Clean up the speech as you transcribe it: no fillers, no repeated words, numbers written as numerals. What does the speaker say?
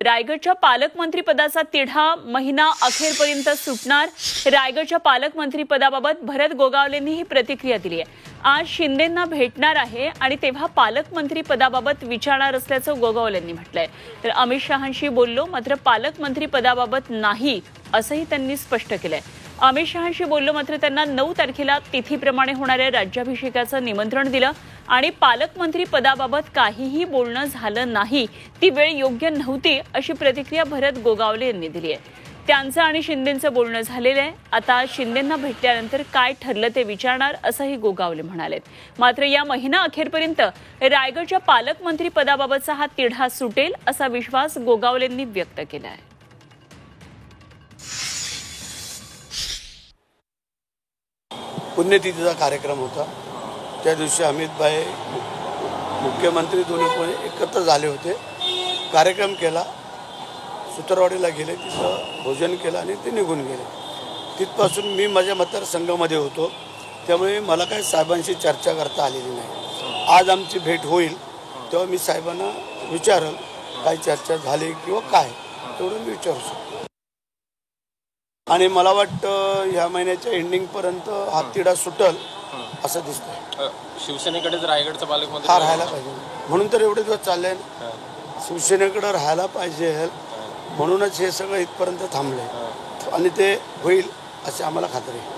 रायगडच्या पालकमंत्रीपदाचा तिढा महिना अखेरपर्यंत सुटणार। रायगडच्या पालकमंत्रीपदाबाबत भरत गोगावलेंनी ही प्रतिक्रिया दिली आहे। आज शिंदेंना भेटणार आहे आणि तेव्हा पालकमंत्रीपदाबाबत विचारणार असल्याचं गोगावलेंनी म्हटलंय। तर अमित शहांशी बोललो मात्र पालकमंत्रीपदाबाबत नाही असंही त्यांनी स्पष्ट केलंय। अमित शहांशी बोललो मात्र त्यांना 9 तारखेला तिथीप्रमाणे होणाऱ्या राज्याभिषेकाचं निमंत्रण दिलं आणि पालकमंत्री पदाबाबत काहीही बोलणं झालं नाही, ती वेळ योग्य नव्हती अशी प्रतिक्रिया भरत गोगावले यांनी दिली आहे। त्यांचं आणि शिंदेंचं बोलणं झालेलं आहे। आता शिंदेंना भेटल्यानंतर काय ठरलं ते विचारणार असंही गोगावले म्हणालेत। मात्र या महिना अखेरपर्यंत रायगडच्या पालकमंत्री पदाबाबतचा हा तिढा सुटेल असा विश्वास गोगावलेंनी व्यक्त केला आहे। पुण्यतिथीचा कार्यक्रम होता। त्या दिवशी अमित भाई मुख्यमंत्री दोन्ही पण एकत्र झाले होते। कार्यक्रम केला, सुतरवाडीला गेले, तिथं भोजन केलं आणि ते निघून गेले। तिथपासून मी माझ्या मतदारसंघामध्ये होतो, त्यामुळे मला काही साहेबांशी चर्चा करता आलेली नाही। आज आमची भेट होईल तेव्हा मी साहेबांना विचारल काय चर्चा झाली किंवा काय, तेवढं मी विचारू शकतो। आणि मला वाटतं ह्या महिन्याच्या एंडिंगपर्यंत हा तिढा सुटल असं दिसतंय। शिवसेनेकडेच रायगडचा पालकमंत्री हा राहायला पाहिजे म्हणून तर एवढे दिवस चालले। शिवसेनेकडे राहायला पाहिजे म्हणूनच हे सगळं इथपर्यंत थांबलंय आणि ते होईल अशी आम्हाला खात्री आहे।